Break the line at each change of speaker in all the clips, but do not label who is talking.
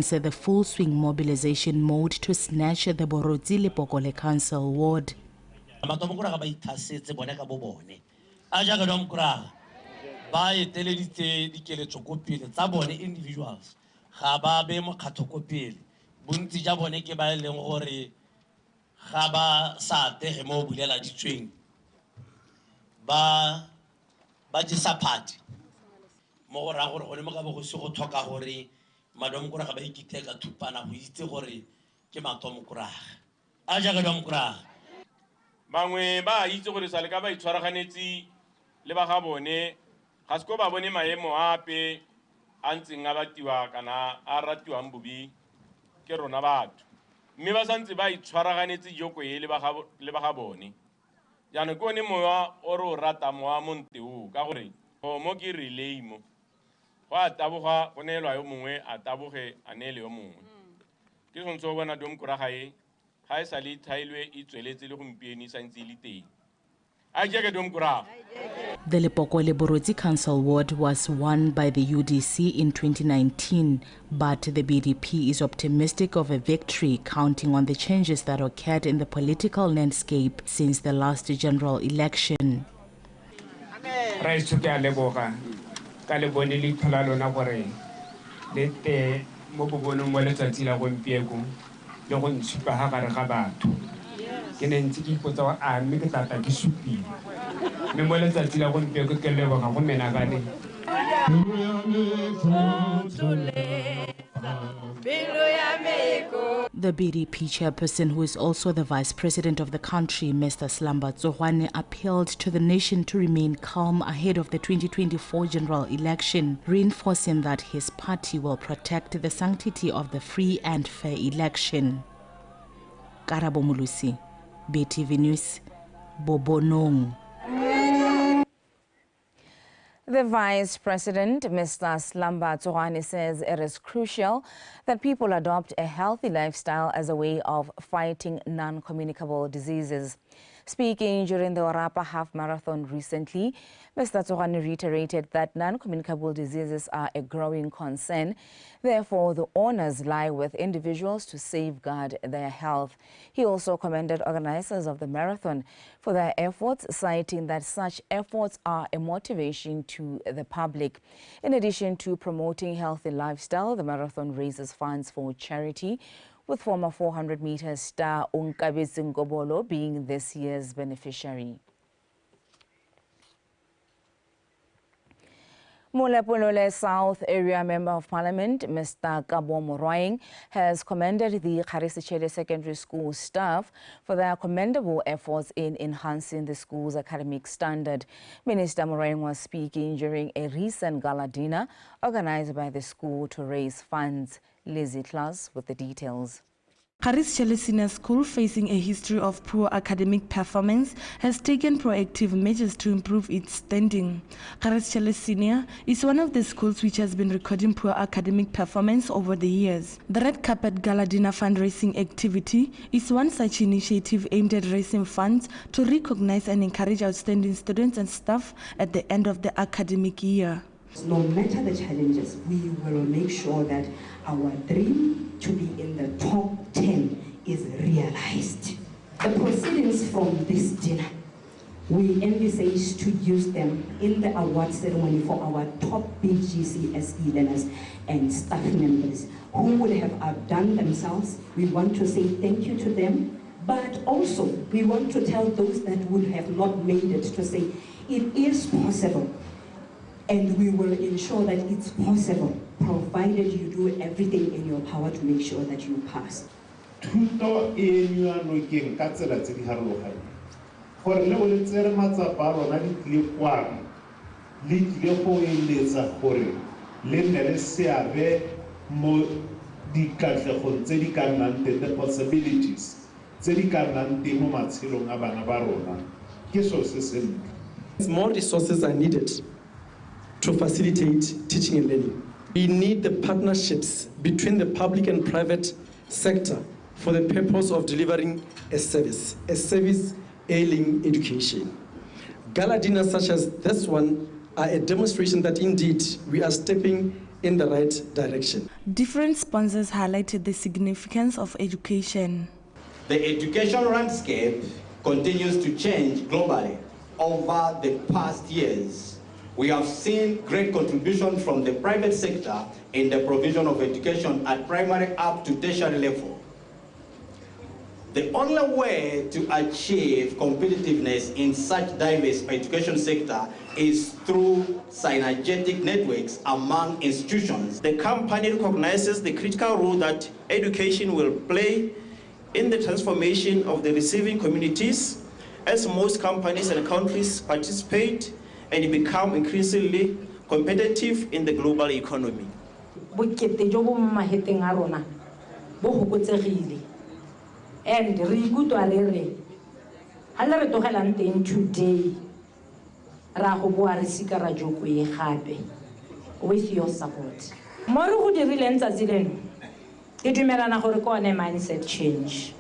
the full swing mobilization mode to snatch the Borotsi Lepokole Council ward.
Individuals ga ba be mokgatho ko pele bontsi ja bone ke ba leng gore ga ba sa tege mo bulela ditsweng ba jisa party mo go ra gore go ne mo ka bo go se go tlhoka gore madomokora ga ba ikiteka thupana go itse gore ke matomokora a ja ga domokora
bangwe ba itse gore sa le ka ba itshwaraganetse le ba ga bone ga se ko ba bone maemo ape a ntseng a batiwa kana a ratiwang bobi ke rona batho mme ba santse ba itshwaraganetse joko e le ba ga bone jaanong ke one mowa o re o rata mowa monteo ka gore mo ke relay mo go a taboga go neelwa yo mongwe a taboge a neele yo mongwe ke sontse o bona domokora ga e sa le thailwe e tsweletse le gompieno e santse e le teng.
The Lepokole Borotsi Council ward was won by the UDC in 2019, but the BDP is optimistic of a victory, counting on the changes that occurred in the political landscape since the last general election. The BDP chairperson, who is also the vice president of the country, Mr. BOTSWANA, appealed to the nation to remain calm ahead of the 2024 general election, reinforcing that his party will protect the sanctity of the free and fair election. Karabo Mulusi, BTV News, Bobonong.
The Vice President, Mr. BOTSWANA, says it is crucial that people adopt a healthy lifestyle as a way of fighting non-communicable diseases. Speaking during the Orapa Half Marathon recently, Mr. BOTSWANA reiterated that non-communicable diseases are a growing concern. Therefore, the honors lie with individuals to safeguard their health. He also commended organizers of the marathon for their efforts, citing that such efforts are a motivation to the public. In addition to promoting healthy lifestyle, the marathon raises funds for charity, with former 400-meter star Unkabitsi Ngobolo being this year's beneficiary. Molepolole South Area Member of Parliament, Mr. Kabo Moroing, has commended the Kharisichele Secondary School staff for their commendable efforts in enhancing the school's academic standard. Minister Moroing was speaking during a recent gala dinner organized by the school to raise funds. Lizzie Klaus with the details.
Kharisichele Senior School, facing a history of poor academic performance, has taken proactive measures to improve its standing. Kharisichele Senior is one of the schools which has been recording poor academic performance over the years. The Red Carpet Gala Dinner fundraising activity is one such initiative aimed at raising funds to recognize and encourage outstanding students and staff at the end of the academic year.
No matter the challenges, we will make sure that our dream to be in the top 10 is realized. The proceedings from this dinner, we envisage to use them in the award ceremony for our top BGCSE learners and staff members who would have outdone themselves. We want to say thank you to them, but also we want to tell those that would have not made it to say it is possible. And we will ensure that it's possible, provided you do everything in your power to make sure that you pass.
Thuto e nwa nokeng ka tsela tse di harologane gore le go le tsere matsapa rona di tle kwano le tle go eletsa gore le nne le seabe mo dikatlegong tse di ka nnang teng, the possibilities tse di ka nnang teng mo matshelong a bana ba rona ke so se sentle.
More resources are needed to facilitate teaching and learning. We need the partnerships between the public and private sector for the purpose of delivering a service ailing education. Gala dinners such as this one are a demonstration that indeed we are stepping in the right direction.
Different sponsors highlighted the significance of education.
The education landscape continues to change globally. Over the past years, we have seen great contribution from the private sector in the provision of education at primary up to tertiary level. The only way to achieve competitiveness in such diverse education sector is through synergetic networks among institutions.
The company recognizes the critical role that education will play in the transformation of the receiving communities, as most companies and countries participate and become increasingly competitive in the global economy.
And today, with your support. Mindset change.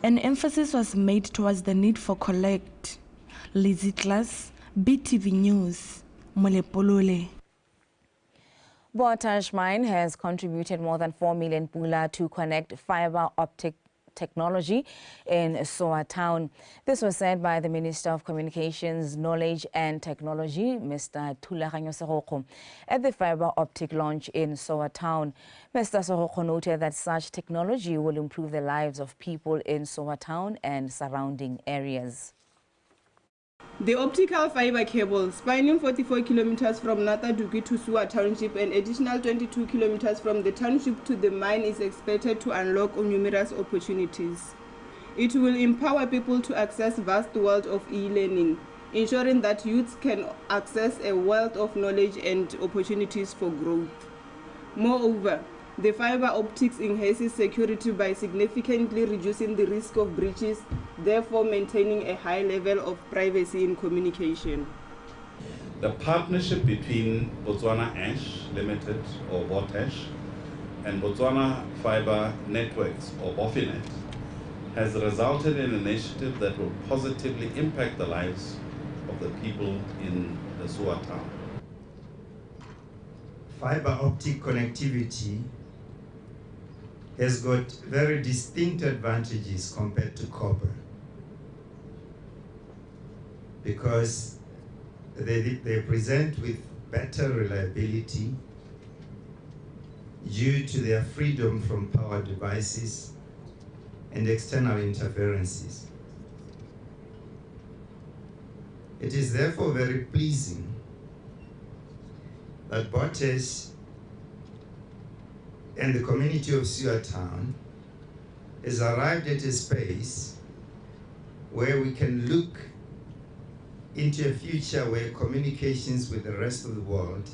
An emphasis was made towards the need for collect. Lizzie Class, BTV News, Molepolole.
Botash Mine has contributed more than 4 million pula to connect fiber optic technology in Soa Town. This was said by the Minister of Communications, Knowledge and Technology, Mr. Thulaganyo Seroko, at the fiber optic launch in Soa Town. Mr. Seroko noted that such technology will improve the lives of people in Soa Town and surrounding areas.
The optical fiber cable, spanning 44 kilometers from Nataduki to Suwa Township and additional 22 kilometers from the township to the mine, is expected to unlock numerous opportunities. It will empower people to access vast world of e-learning, ensuring that youths can access a wealth of knowledge and opportunities for growth. Moreover, the fiber optics enhances security by significantly reducing the risk of breaches, therefore maintaining a high level of privacy in communication.
The partnership between Botswana Ash Limited, or BOTASH, and Botswana Fiber Networks, or BOFINET, has resulted in an initiative that will positively impact the lives of the people in the Suwa town.
Fiber optic connectivity has got very distinct advantages compared to copper, because they present with better reliability due to their freedom from power devices and external interferences. It is therefore very pleasing that BOTASH and the community of Suwa Town has arrived at a space where we can look into a future where communications with the rest of the world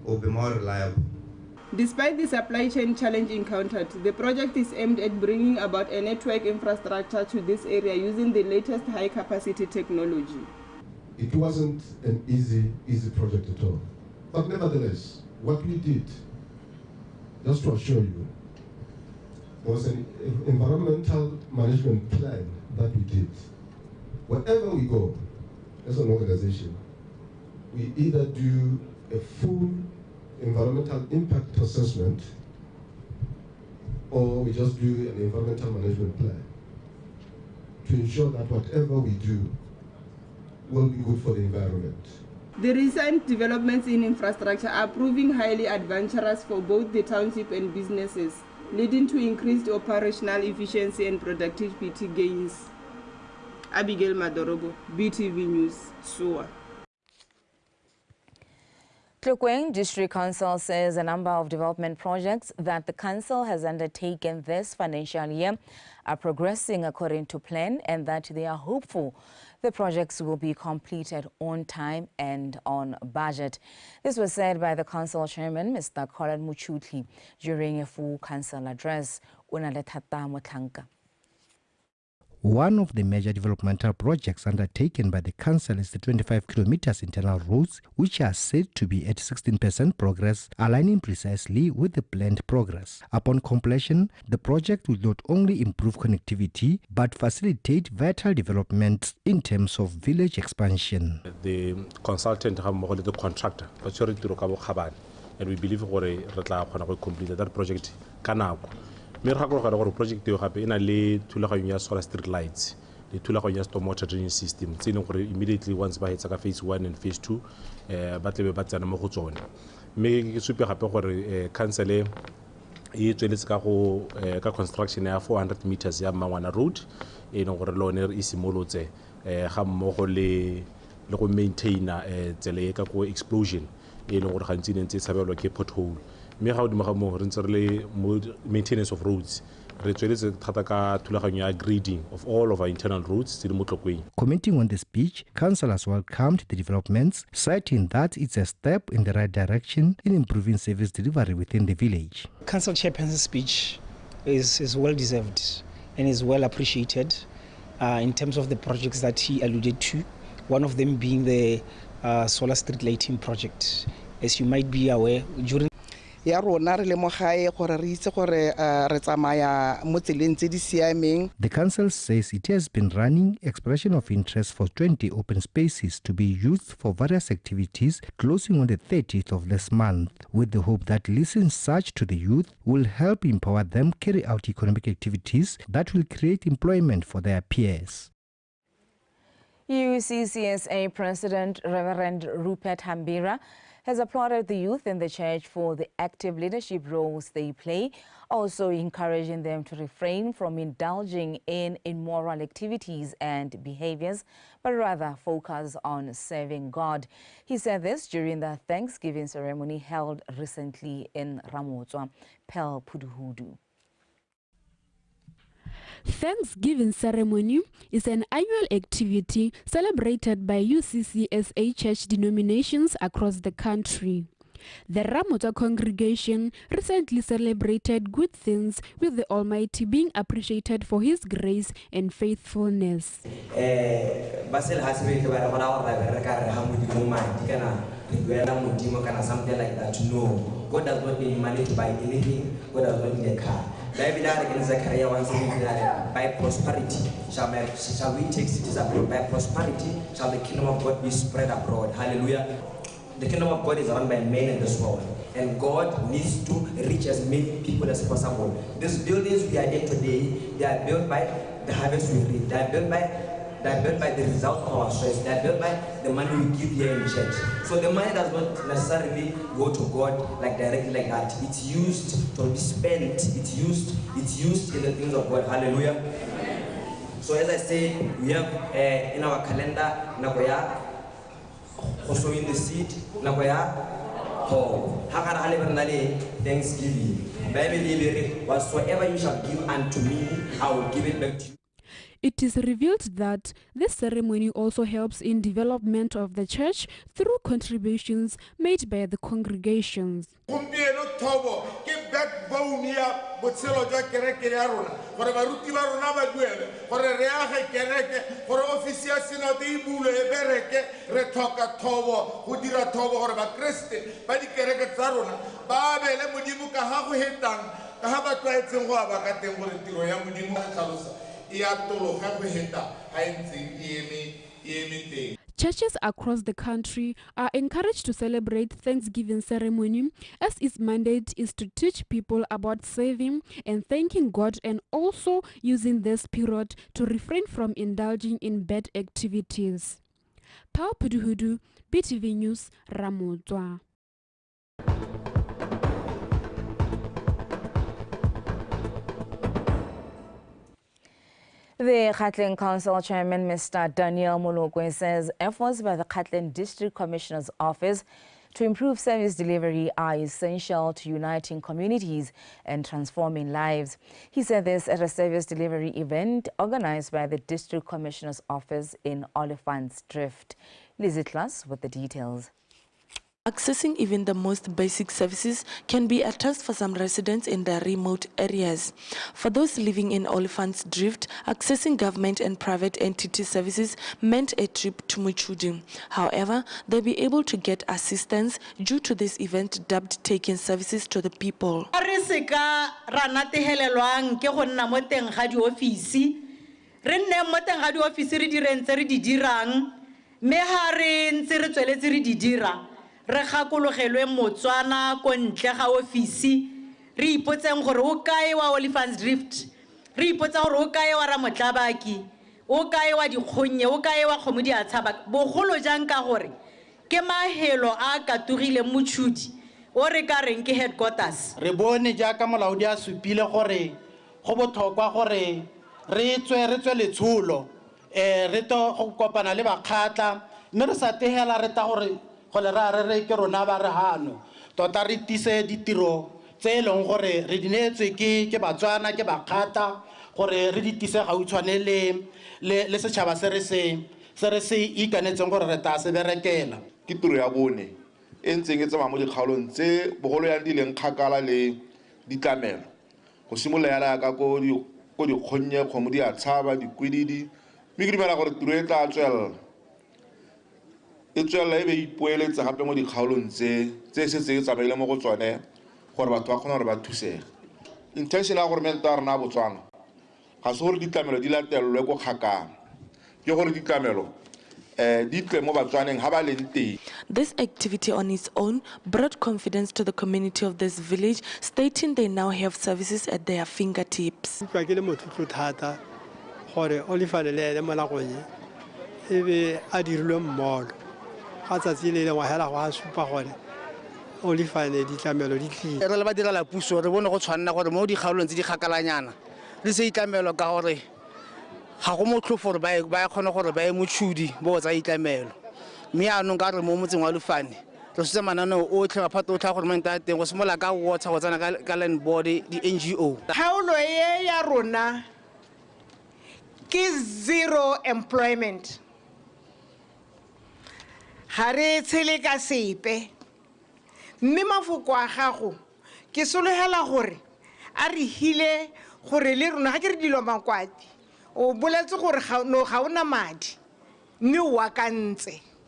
will be more reliable.
Despite the supply chain challenge encountered, the project is aimed at bringing about a network infrastructure to this area using the latest high-capacity technology.
It wasn't an easy project at all. But nevertheless, what we did, just to assure you, was an environmental management plan that we did. Wherever we go, as an organization, we either do a full environmental impact assessment, or we just do an environmental management plan to ensure that whatever we do will be good for the environment.
The recent developments in infrastructure are proving highly adventurous for both the township and businesses, leading to increased operational efficiency and productivity gains. Abigail Madorobo, BTV News, Suwa.
Tlukweng District Council says a number of development projects that the council has undertaken this financial year are progressing according to plan, and that they are hopeful the projects will be completed on time and on budget. This was said by the council chairman, Mr. Colin Muchutli, during a full council address.
One of the major developmental projects undertaken by the council is the 25 kilometers internal roads, which are said to be at 16% progress, aligning precisely with the planned progress. Upon completion, the project will not only improve connectivity, but facilitate vital development in terms of village expansion.
The consultant, the contractor, and we believe we will complete that project. Me re gakologa gore project eo gape ena le thulaganyo ya solar street lights le thulaganyo ya stormwater drainage system tse leng gore immediately once ba hetsa ka phase 1 and phase 2 ba tlebe ba tsena mo go tsone. Me ke supe gape gore council e tsweletse ka construction ya 400 meters ya Mangwana road e leng gore lone e simolotse ga mmogo le go maintaina tsele ka go explosion e leng gore gantsi ne ntse tshabelwa ke pothole. Maintenance of roads. Grading of all of our internal roads.
Commenting on the speech, councillors welcomed the developments, citing that it's a step in the right direction in improving service delivery within the village.
Council Chairperson's speech is well deserved and is well appreciated in terms of the projects that he alluded to, one of them being the solar street lighting project. As you might be aware, during
the
council says it has been running expression of interest for 20 open spaces to be used for various activities, closing on the 30th of this month, with the hope that listening such to the youth will help empower them carry out economic activities that will create employment for their peers.
UCCSA President Reverend Rupert Hambira has applauded the youth in the church for the active leadership roles they play, also encouraging them to refrain from indulging in immoral activities and behaviors, but rather focus on serving God. He said this during the Thanksgiving ceremony held recently in Ramotswa. Pel Puduhudu.
Thanksgiving ceremony is an annual activity celebrated by UCCSA church denominations across the country. The Ramotswa congregation recently celebrated good things, with the Almighty being appreciated for His grace and faithfulness.
Something like that. No, God does not need money to buy anything. God does not need a car. By prosperity shall we take cities abroad. By prosperity shall the kingdom of God be spread abroad. Hallelujah. The kingdom of God is run by men in this world, and God needs to reach as many people as possible. These buildings we are in today, they are built by the harvest we reap. They are built by the result of our stress. They are built by the money we give here in church. So the money does not necessarily go to God like directly like that. It's used to be spent. It's used in the things of God. Hallelujah. Amen. So as I said, we have in our calendar Nagoya, also in the seed Nagoya. Thanksgiving. Whatsoever you shall give unto me, I will give it back to you.
It is revealed that this ceremony also helps in development of the church through contributions made by the congregations. Churches across the country are encouraged to celebrate Thanksgiving ceremony, as its mandate is to teach people about serving and thanking God, and also using this period to refrain from indulging in bad activities. Pao Puduhudu, BTV News, Ramotswa.
The Gauteng Council Chairman, Mr. Daniel Molokwe, says efforts by the Gauteng District Commissioner's Office to improve service delivery are essential to uniting communities and transforming lives. He said this at a service delivery event organized by the District Commissioner's Office in Oliphant's Drift. Lizzie Klaas with the details.
Accessing even the most basic services can be a task for some residents in the remote areas. For those living in Oliphant's Drift, accessing government and private entity services meant a trip to Muchudi. However, they'll be able to get assistance due to this event dubbed taking services to the people.
Re gakologelwe Motswana ko ntle ga ofisi re ipotseng gore o kae wa Oliphant's Drift re ipotsa gore o kae wa Ramotlabaki o kae wa Dikgonye o kae wa Khomodi a Tshaba bogolo jang ka gore ke mahelo a katugile Motšhudi o re ka reng ke headquarters
re bone jaaka molaodi a supile gore go botlhokwa gore re tswe letsholo re to go kopana le bakgatla mme re sa tegela re ta gore gole re ke rona ba re hano tota re tise ditiro tse leng gore re dinetswe ke Batswana ke bakgatla gore re ditise ga utshwane le setšhaba se re se ikanetseng gore re ta se berekela
ke tiro ya bone e ntseng e tsamaya mo dikgaolong tse bogolo yang di leng kgakala le ditlamelo go simolola yana ka ko Dikgonye Khomodi a Tshaba Dikwididi mme ke dumela gore tiro e tla tswelela e tswela e be ipoeletsa gape mo dikgaolong tse se tse tsamaile mo go tsone gore batho ba kgona gore ba thusege intention ya government ya rona Botswana ga se gore ditlamelo di latelelwe go kgakana ke gore ditlamelo di tle mo Batswaneng ga ba leng teng.
This activity on its own brought confidence to the community of this village, stating they now have services at their fingertips.
ga go motlho for ba khona gore ba Motšhudi bo tsa itlamelo mme a no ka re mo motseng wa Lufane re se manano o tle maphato o tla gore manta teng go simola ka water go tsana ka land board di NGO
khaolo ye ya rona ke zero employment ha re tshele ka sepe mme mafoko a gago ke sologela gore a re hile gore le rona ga ke re dilo makwati.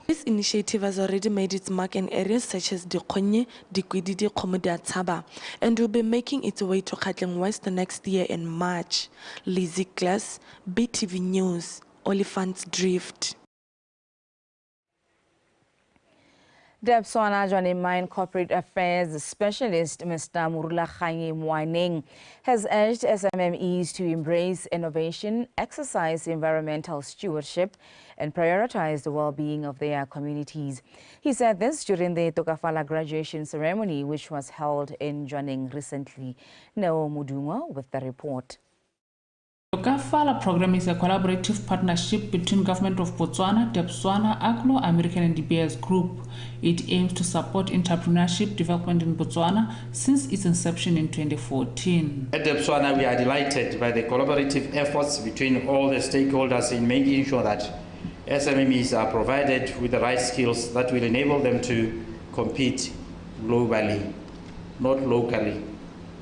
This initiative has already made its mark in areas such as Dikgonye, Dikwididi, Khomodi a Tshaba, and will be making its way to Gauteng West the next year in March. Lizzie Glass, BTV News, Oliphant's Drift.
BOTSWANA Johnny Mine Corporate Affairs Specialist Mr. Murula Khanyi Mwaneng has urged SMMEs to embrace innovation, exercise environmental stewardship, and prioritize the well-being of their communities. He said this during the Tokafala graduation ceremony, which was held in Jwaneng recently. Neo Mudungo with the report.
The Tokafala program is a collaborative partnership between Government of Botswana, BOTSWANA, Anglo American and DBS Group. It aims to support entrepreneurship development in Botswana since its inception in 2014.
At BOTSWANA, we are delighted by the collaborative efforts between all the stakeholders in making sure that SMMEs are provided with the right skills that will enable them to compete globally, not locally.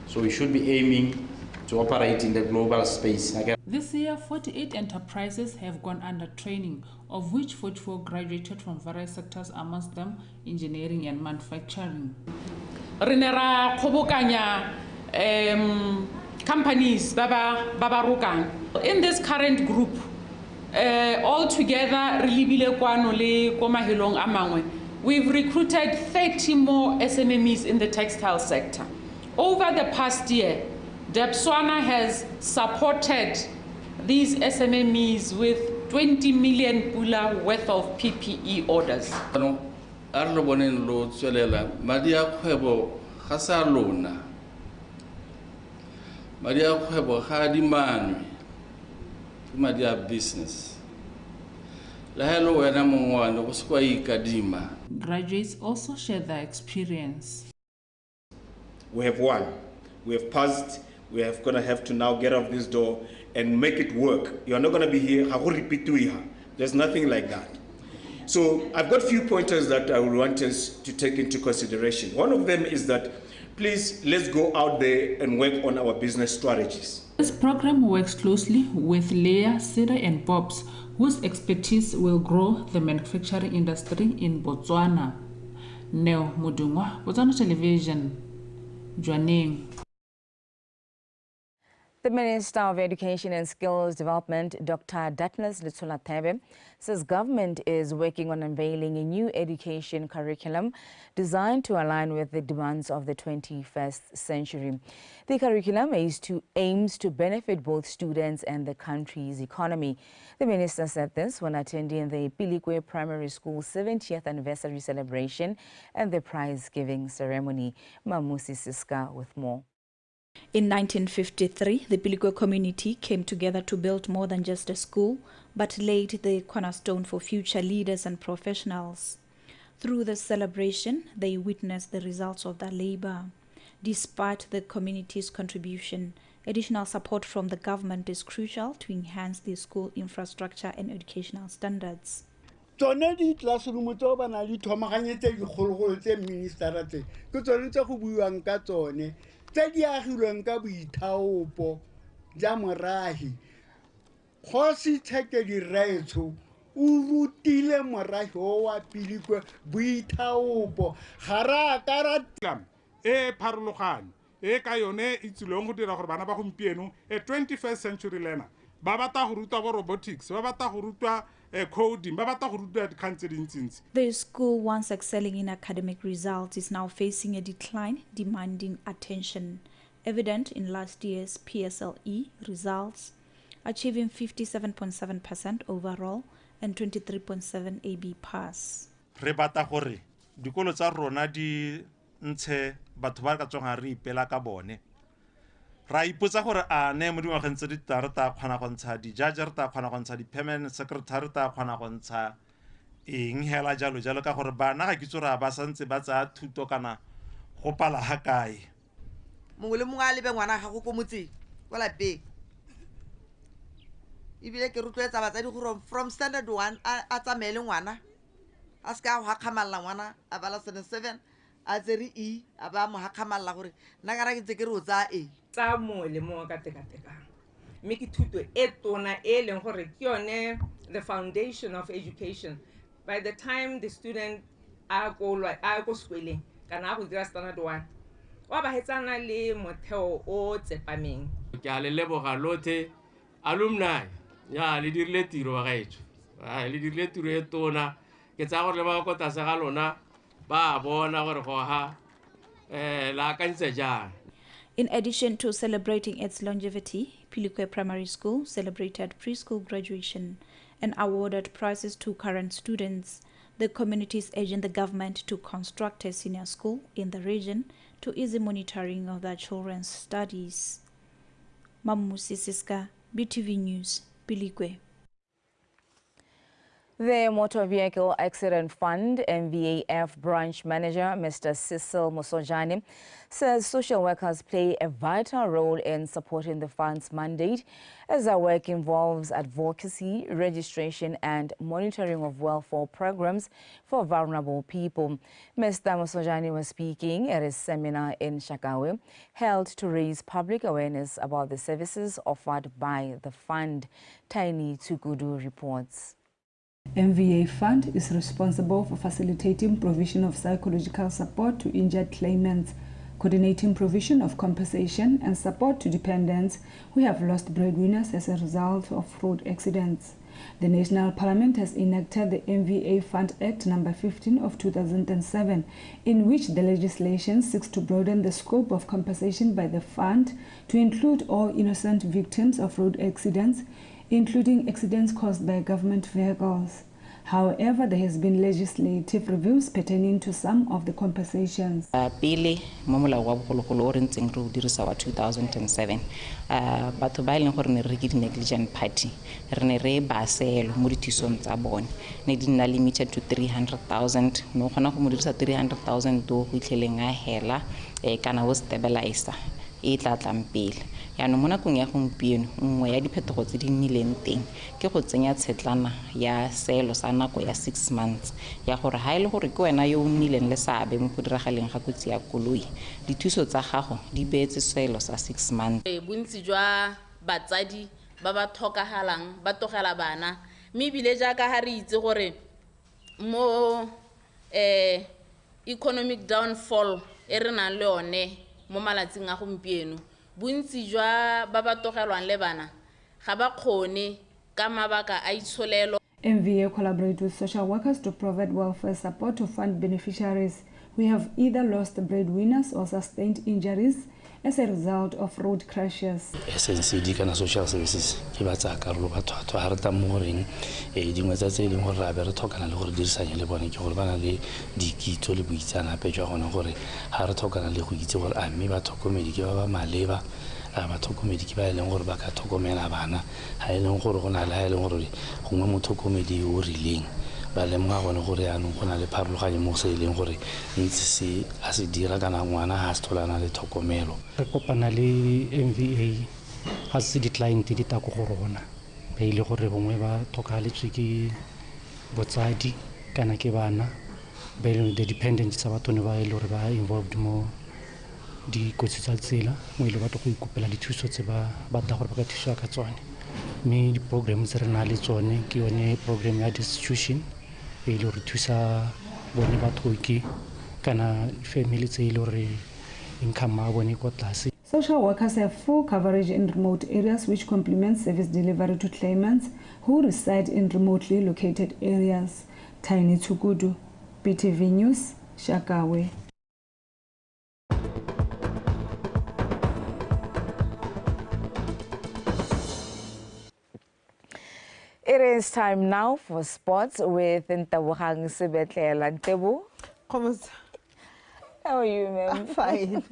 So we should be aiming to operate in the global space.
This year, 48 enterprises have gone under training, of which 44 graduated from various sectors, amongst them engineering and manufacturing.
Renera khobokanya companies baba rukang. In this current group, all together, we've recruited 30 more SMMEs in the textile sector. Over the past year, BOTSWANA has supported these SMMEs with 20 million pula worth of PPE orders.
Business.
Graduates also share their experience.
We have won. We have passed. We are going to have to now get off this door and make it work. You are not going to be here. There's nothing like that. So I've got a few pointers that I would want us to take into consideration. One of them is that please let's go out there and work on our business strategies.
This program works closely with Leah, Sida and Bobs, whose expertise will grow the manufacturing industry in Botswana. Neo Mudungwa, Botswana Television, Jwaneng.
The Minister of Education and Skills Development, Dr. Datnes Letsolatebe, says government is working on unveiling a new education curriculum designed to align with the demands of the 21st century. The curriculum aims to benefit both students and the country's economy. The minister said this when attending the Pilikwe Primary School 70th anniversary celebration and the prize-giving ceremony. Mamusi Siska with more.
In 1953, the Pilikwe community came together to build more than just a school, but laid the cornerstone for future leaders and professionals. Through the celebration, they witnessed the results of their labor. Despite the community's contribution, additional support from the government is crucial to enhance the school infrastructure and educational standards.
Tsone di classroom tso ba na di thomaganye tse di kgologolo tse ministera tse ke tsone tse go buiwang ka tsone tse di agilweng ka boithaopo ja morahi Kgosi Tshekedi Raetso o rutile morahi wa Pilikwe boithaopo ga ra ka
e pharologane e ka yone e tsilong go dira gore bana ba gompieno 21st century learner ba batla go rutwa go robotics ba batla go rutwa coding ba batla go rutwa dikgang tse dintsintsi.
The school, once excelling in academic results, is now facing a decline demanding attention, evident in last year's PSLE results, achieving 57.7% overall and 23.7 AB pass.
Re batla gore dikolo tsa rona di ntshe batho ba ka tsonga re ipela ka bone. Ra ipotsa gore a ne mo dingwageng tse di tla re ta kgona go ntsha di-judge re ta kgona go ntsha di-permanent secretary ta kgona go ntsha eng hela jalo jalo ka gore bana ga kitso ra ba santse ba tsa thuto kana go pala ha kae.
Mongwe le mongwe a lebe ngwana ga go ko motseng kwa lapeng ebile ke rotloetsa batsadi gore from standard 1 a tsamaele ngwana a ska go gakgamalla ngwana a bala 7 a tsere e a ba mo gakgamalla gore nna ka ra ke tse ke re o tsa e
tsa mo le mo ka tekatekang mme ke thuto e tona e leng gore ke yone the foundation of education. By the time the student a go sekoleng kana a go dira standard 1 wa ba hetsana le motheo o tsepameng.
Ke a le leboga lothe alumni ya le dirile tiro wa gaetso le dirile tiro e tona ke tsa gore le ba go tsa ga lona ba bona gore go ha la kantse jang.
In addition to celebrating its longevity, Pilikwe Primary School celebrated preschool graduation and awarded prizes to current students. The community is urging the government to construct a senior school in the region to ease monitoring of their children's studies. Mamusi Siska, BTV News, Pilikwe.
The Motor Vehicle Accident Fund MVAF branch manager, Mr. Cecil Musojani, says social workers play a vital role in supporting the fund's mandate as their work involves advocacy, registration and monitoring of welfare programs for vulnerable people. Mr. Musojani was speaking at a seminar in Shakawe held to raise public awareness about the services offered by the fund. Tiny Tugudu reports.
MVA Fund is responsible for facilitating provision of psychological support to injured claimants, coordinating provision of compensation and support to dependents who have lost breadwinners as a result of road accidents. The National Parliament has enacted the MVA Fund Act No. 15 of 2007, in which the legislation seeks to broaden the scope of compensation by the fund to include all innocent victims of road accidents, including accidents caused by government vehicles. However, there has been legislative reviews pertaining to some of the compensations.
Pele mo molao wa bogologolo o re ntseng re o dirisa wa 2007 batho ba ileng gore ne re ke di-negligent party re ne re ba selo mo dithisong tsa bone ne di nna limited to 300,000 no kgona go mo dirisa 300,000 do go itlheleng a hela kana o stabilizer e tla tlang pele. Yaanong mo nakong ya gompieno nngwe ya diphetogo tse di nnileng teng ke go tsenya tshetlana ya seelo sa nako ya 6 months ya gore ha e le gore ke wena yo o nnileng le seabe mo go diragaleng ga kotsi ya koloi dithuso tsa gago di beetse seelo sa 6 months.
Bontsi jwa batsadi ba ba tlhokagalang ba tlogela bana mme ebile jaaka ha re itse gore mo economic downfall e re nang le one mo malatsing a gompieno bontsi jwa ba ba tlogelwang le bana ga ba kgone ka mabaka a itsholelo.
MVA collaborate with social workers to provide welfare support to fund beneficiaries who have either lost breadwinners or sustained injuries as a result of road crashes.
SNCD kana social services ke ba tsa karolo ba thwa ha re ta mo reng dingwe tsa tse leng gore ra be re tlhokana le gore dirisanye le bone ke gore bana le dikitso le boitsanape jwa gona gore ha re tlhokana le go itse gore a mme ba tlhokomedi ke ba ba maleba a ba tlhokomedi ke ba e leng gore ba ka tlhokomela bana ha e leng gore go na le ha e leng gore gongwe motlhokomedi o rileng ba lemoga gone gore yaanong go na le pharologanyo mo se e leng gore ntse se a se dira kana ngwana ha se tholana le tlhokomelo.
Re kopana le MVA ga se di-client di ta ko go rona ba ile gore bongwe ba tlhokagaletswe ke botsadi kana ke bana ba e leng the dependent tsa batho ne ba e le gore ba involved mo dikotsi tsa tsela mo ile ba tlo go ikopela dithuso tse ba batla gore ba ka thusa ka tsone mme di-program tse re na le tsone ke yone program ya destitution e ile gore thusa bone bathoki kana family tse ile gore income ya bone ko tlase.
Social workers have full coverage in remote areas which complements service delivery to claimants who reside in remotely located areas. Tiny Tsukudu, BTV News, Shakawe.
It is time now for sports with Ntabuhang Sebetlela. Ntebu? How are you, ma'am?
I'm fine.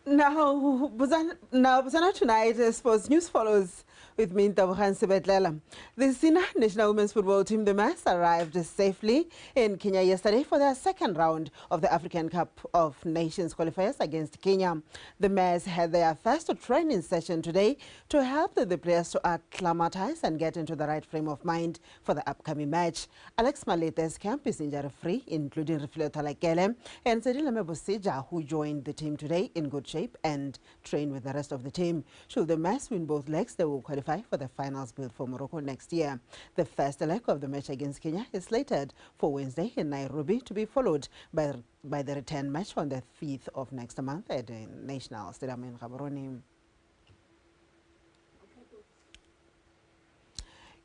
Now, Buzana tonight, sports news follows with me, Ntabuhang Sebetlela. The senior national women's football team, the Mars, arrived safely in Kenya yesterday for their second round of the African Cup of Nations qualifiers against Kenya. The Mars had their first training session today to help the players to acclimatize and get into the right frame of mind for the upcoming match. Alex Malete's camp is injury-free, including Rifleo Talakele and Sedilame Bosija, who joined the team today in good shape and train with the rest of the team. Should the Mars win both legs, they will qualify for the finals bid for Morocco next year. The first leg of the match against Kenya is slated for Wednesday in Nairobi, to be followed by the return match on the 5th of next month at the National Stadium in Gaborone.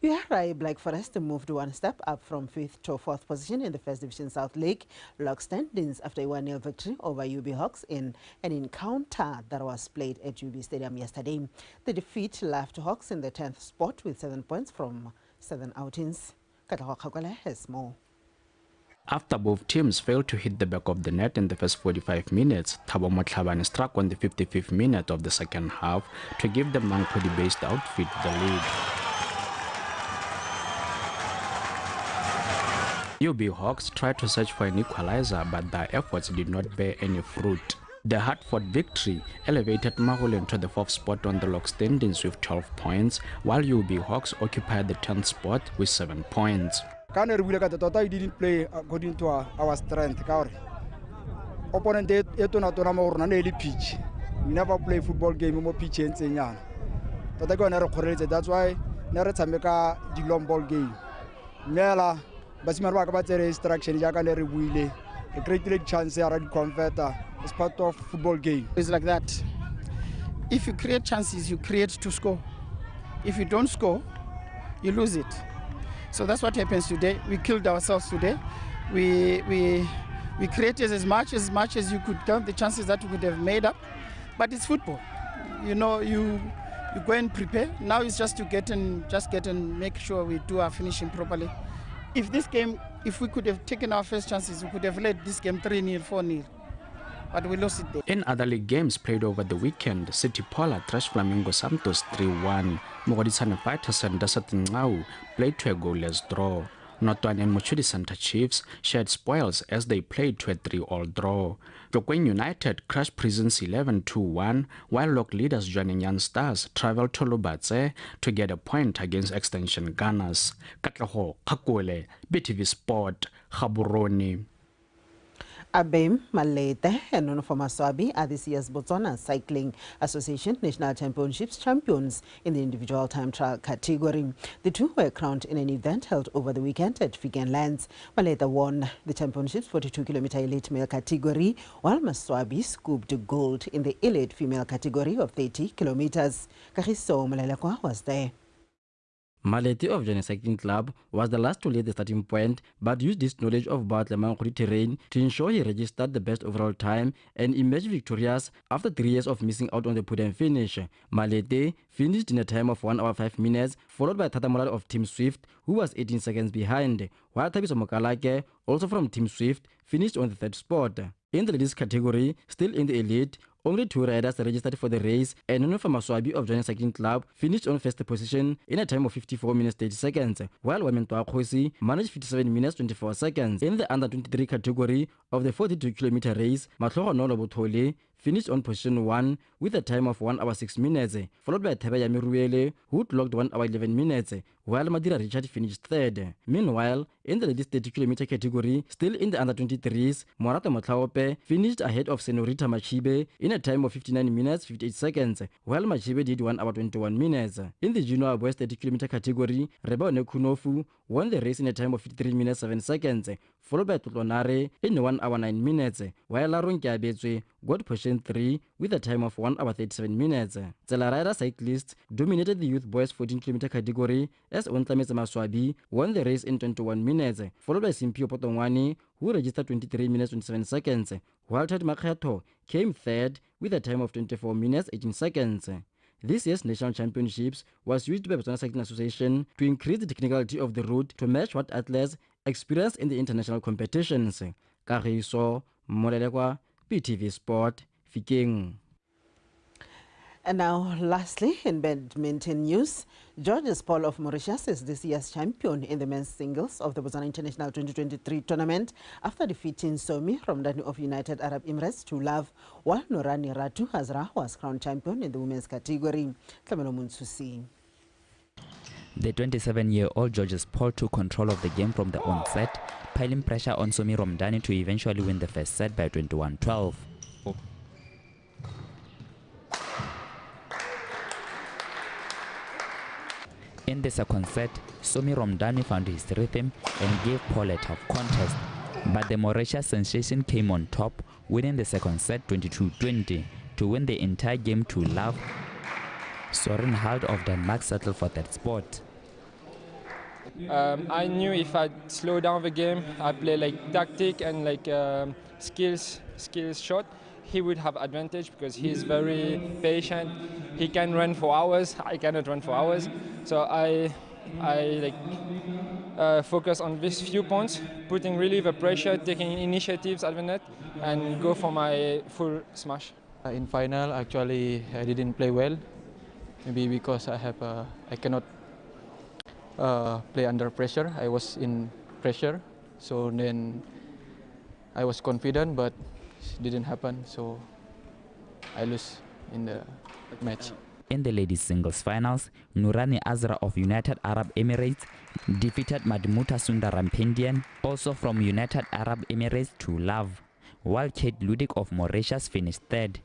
URI Black Forest moved one step up from 5th to 4th position in the First Division South League log standings after a 1-0 victory over UB Hawks in an encounter that was played at UB Stadium yesterday. The defeat left Hawks in the 10th spot with 7 points from 7 outings. Katlaho Khakole has more.
After both teams failed to hit the back of the net in the first 45 minutes, Thabo Motlhabane struck on the 55th minute of the second half to give the Mankodi-based outfit the lead. UB Hawks tried to search for an equalizer, but their efforts did not bear any fruit. The hard-fought victory elevated Magulen to the 4th spot on the log standings with 12 points, while UB Hawks occupied the 10th spot with 7 points.
We didn't play according to our strength. Opponent pitch. We never play football game more pitch and senyana. That's why never make a long ball game. Mela Basimar ba tsere instruction ja ka ne re buile a great chance ya red converter is part of football game.
It's like that. If you create chances, you create to score. If you don't score, you lose it. So that's what happens today. We killed ourselves today. We created as much as you could count the chances that we could have made up, but it's football. You know, you go and prepare. Now it's just to get and make sure we do our finishing properly. If this game, if we could have taken our first chances, we could have led this game 3-0, 4-0. But we lost it there.
In other league games played over the weekend, City Pola thrashed Flamingo Santos 3-1. Mogodisane Fighters and Desert Ngau played to a goalless draw. Notwan and Mochudi Center Chiefs shared spoils as they played to a 3-all draw. Tlokwen United crushed Prisons 11-2-1, while Lok leaders Jwaneng Stars traveled to Lubatse to get a point against Extension Gunners. Katlaho Kakule, BTV Sport, Gaborone.
Abem Malete and Nono Maswabi are this year's Botswana Cycling Association National Championships champions in the individual time trial category. The two were crowned in an event held over the weekend at Figen Lands. Malete won the championships 42-kilometer elite male category, while Maswabi scooped gold in the elite female category of 30 kilometers. Kagiso Malelekwa was there.
Malete of Jwaneng Cycling Club was the last to lead the starting point, but used his knowledge of Baatlemangkgodi terrain to ensure he registered the best overall time and emerged victorious after 3 years of missing out on the podium finish. Malete finished in a time of 1 hour 5 minutes, followed by Tata Moral of Team Swift, who was 18 seconds behind, while Thabiso Mokalake, also from Team Swift, finished on the third spot. In the ladies category, still in the elite, only 2 riders registered for the race, and Nono Maswabi of Jwaneng Cycling Club finished on first position in a time of 54 minutes 30 seconds, while Wamentwa Khosi managed 57 minutes 24 seconds. In the under 23 category of the 42-kilometer race, Matlogo Nolo Botole finished on position 1 with a time of 1 hour 6 minutes, followed by Thebe Yamiruele, who clocked 1 hour 11 minutes, while Madira Richard finished third. Meanwhile, in the ladies 30-kilometer category, still in the under 23s, Morato Matlaope finished ahead of Senorita Machibe in a time of 59 minutes 58 seconds, while Machibe did 1 hour 21 minutes. In the junior boys 30-kilometer category, Reba Nekunofu won the race in a time of 53 minutes 7 seconds, followed by Tutlonare in 1 hour 9 minutes, while Laron Kiabetswe got position 3 with a time of 1 hour 37 minutes. Tsela Rider cyclists dominated the youth boys 14-kilometer category as Ontlametse Maswabi won the race in 21 minutes, followed by Simpio Potongwane, who registered 23 minutes 27 seconds, while Ted Makhato came third with a time of 24 minutes 18 seconds. This year's national championships was used by Botswana Cycling Association to increase the technicality of the route to match what athletes experienced in the international competitions. Kagiso Molelekwa, BTV Sport, Fikeng.
And now, lastly, in badminton news, Georges Paul of Mauritius is this year's champion in the men's singles of the Botswana International 2023 tournament after defeating Somi Romdani of United Arab Emirates to love, while Norani Ratu Hazra was crowned champion in the women's category. Tlamelo Munsusi.
The 27-year-old Georges Paul took control of the game from the onset, piling pressure on Somi Romdani to eventually win the first set by 21-12. In the second set, Somi Romdani found his rhythm and gave Paul a tough contest, but the Mauritius sensation came on top, winning the second set 22-20 to win the entire game to love. Soren Hald of Denmark settled for that spot.
I knew if I slow down the game, I play like tactic and like skills shot, he would have advantage because he's very patient. He can run for hours. I cannot run for hours. So I focus on these few points, putting really the pressure, taking initiatives at the net, and go for my full smash.
In final, actually, I didn't play well. Maybe because I cannot play under pressure. I was in pressure, so then I was confident, but it didn't happen. So I lose in the match.
In the ladies singles finals, Nurani Azra of United Arab Emirates defeated Madmuta Sundarampendian, also from United Arab Emirates, to love, while Kate Ludik of Mauritius finished third.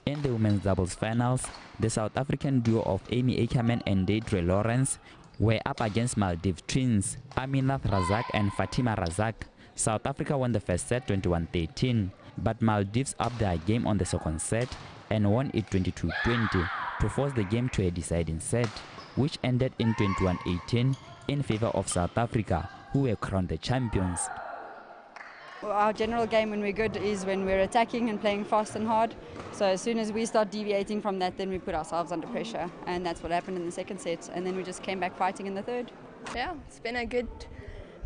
In the women's doubles finals, the South African duo of Amy Ackerman and Deidre Lawrence were up against Maldives twins Aminath Razak and Fatima Razak. South Africa won the first set 21-13, but Maldives upped their game on the second set and won it 22-20 to force the game to a deciding set, which ended in 21-18 in favor of South Africa, who were crowned the champions.
Our general game when we're good is when we're attacking and playing fast and hard. So as soon as we start deviating from that, then we put ourselves under pressure. And that's what happened in the second set. And then we just came back fighting in the third.
Yeah, it's been a good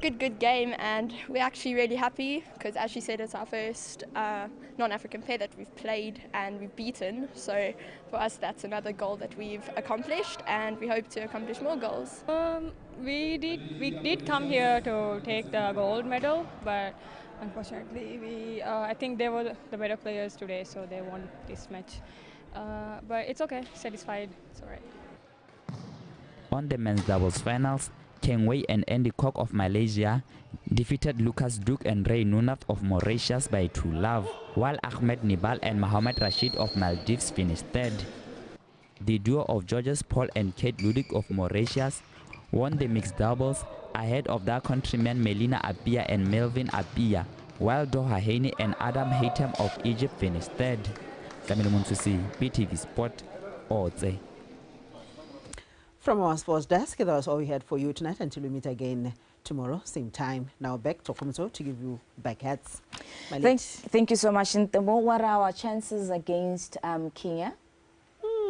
Good game, and we're actually really happy because, as she said, it's our first non-African pair that we've played and we've beaten. So for us, that's another goal that we've accomplished, and we hope to accomplish more goals.
We did come here to take the gold medal, but unfortunately, I think they were the better players today, so they won this match. But it's okay, satisfied, it's all right.
On the men's doubles finals, Keng Wei and Andy Kok of Malaysia defeated Lucas Duke and Ray Nunath of Mauritius by 2-love, while Ahmed Nibal and Mohamed Rashid of Maldives finished third. The duo of Georges Paul and Kate Ludick of Mauritius won the mixed doubles ahead of their countrymen Melina Apia and Melvin Apia, while Doha Haney and Adam Haytham of Egypt finished third. Kamil Munsusi, BTV Sport, Otse.
From our sports desk, that was all we had for you tonight. Until we meet again tomorrow, same time. Now back to Komso to give you back hats.
Thank you so much. Ntemo, what are our chances against Kenya?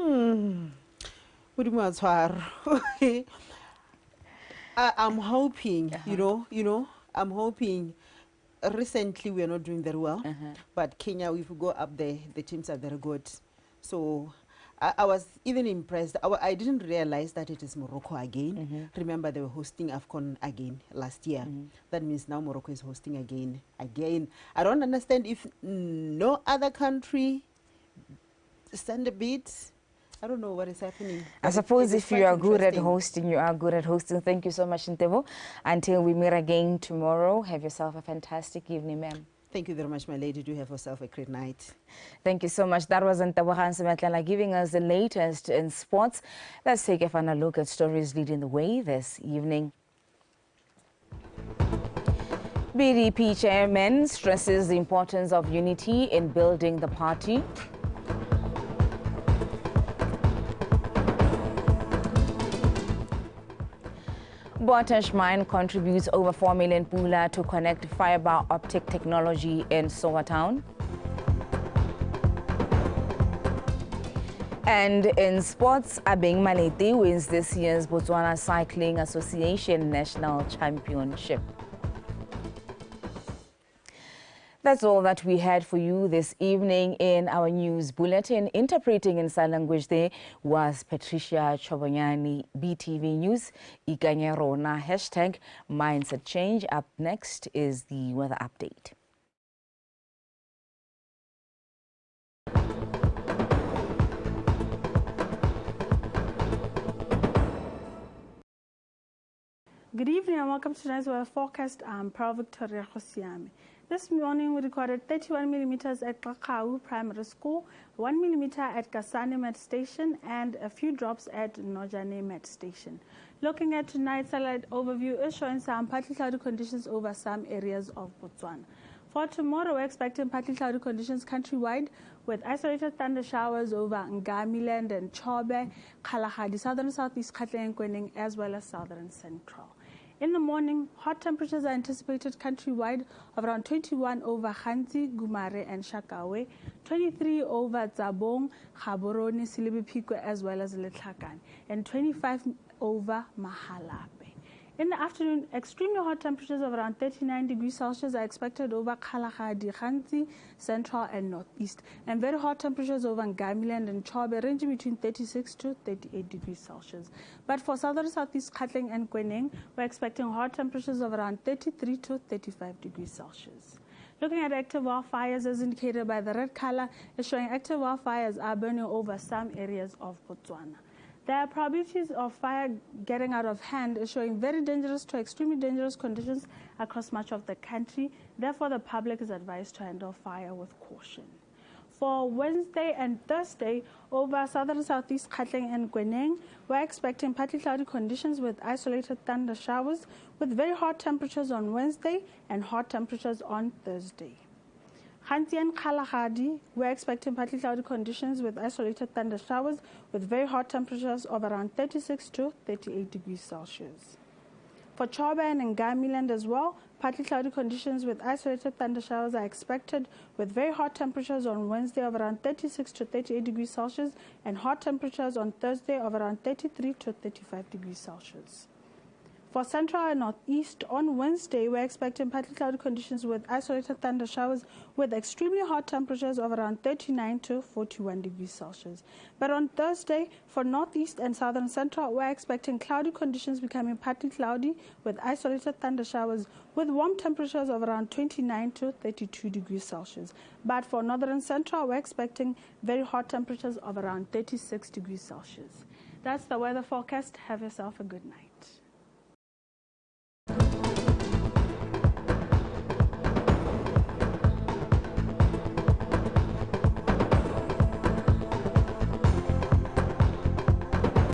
I'm hoping, I'm hoping. Recently, we are not doing very well, but Kenya, if we go up there, the teams are very good. So I was even impressed. I didn't realize that it is Morocco again. Remember, they were hosting AFCON again last year. That means now Morocco is hosting again. I don't understand if no other country send a bid. I don't know what is happening.
I suppose if you are good at hosting, you are good at hosting. Thank you so much, Ntebo. Until we meet again tomorrow, have yourself a fantastic evening, ma'am.
Thank you very much, my lady. Do have yourself a great night.
Thank you so much. That was Ntebo Hansemetlala giving us the latest in sports. Let's take a final look at stories leading the way this evening. BDP chairman stresses the importance of unity in building the party. Botash Mine contributes over 4 million pula to connect fiber optic technology in Sowatown. And in sports, Abeng Malete wins this year's Botswana Cycling Association National Championship. That's all that we had for you this evening in our news bulletin. Interpreting in sign language there was Patricia Chobonyani, BTV News, Ikanyarona, #Mindset Change. Up next is the weather update.
Good evening and welcome to tonight's weather forecast. I'm Pearl Victoria Khosiame. This morning we recorded 31 millimeters at Kakau Primary School, 1 millimeter at Kasane Met Station, and a few drops at Nojane Met Station. Looking at tonight's satellite overview is showing some partly cloudy conditions over some areas of Botswana. For tomorrow, we're expecting partly cloudy conditions countrywide with isolated thunder showers over Ngamiland and Chobe, Kalahadi, southern southeast Gauteng and Kwening, as well as southern central. In the morning, hot temperatures are anticipated countrywide of around 21 over Khanti, Gumare and Shakawe, 23 over Tsabong, Gaborone, Silibipikwe, as well as Letlakan, and 25 over Mahalape. In the afternoon, extremely hot temperatures of around 39 degrees Celsius are expected over Kalahadi, Khanti, Central and Northeast, and very hot temperatures over Ngamiland and Chobe ranging between 36 to 38 degrees Celsius. But for southern southeast Gauteng and Kwening, we're expecting hot temperatures of around 33 to 35 degrees Celsius. Looking at active wildfires as indicated by the red color, is showing active wildfires are burning over some areas of Botswana. The probabilities of fire getting out of hand is showing very dangerous to extremely dangerous conditions across much of the country. Therefore, the public is advised to handle fire with caution. For Wednesday and Thursday, over southern southeast Gauteng and Kwening, we're expecting partly cloudy conditions with isolated thunder showers, with very hot temperatures on Wednesday and hot temperatures on Thursday. Khanti and Kalahadi, we're expecting partly cloudy conditions with isolated thunder showers with very hot temperatures of around 36 to 38 degrees Celsius. For Chobe and Ngamiland as well, partly cloudy conditions with isolated thunder showers are expected with very hot temperatures on Wednesday of around 36 to 38 degrees Celsius and hot temperatures on Thursday of around 33 to 35 degrees Celsius. For central and northeast, on Wednesday, we're expecting partly cloudy conditions with isolated thunder showers with extremely hot temperatures of around 39 to 41 degrees Celsius. But on Thursday, for northeast and southern central, we're expecting cloudy conditions becoming partly cloudy with isolated thunder showers with warm temperatures of around 29 to 32 degrees Celsius. But for northern central, we're expecting very hot temperatures of around 36 degrees Celsius. That's the weather forecast. Have yourself a good night.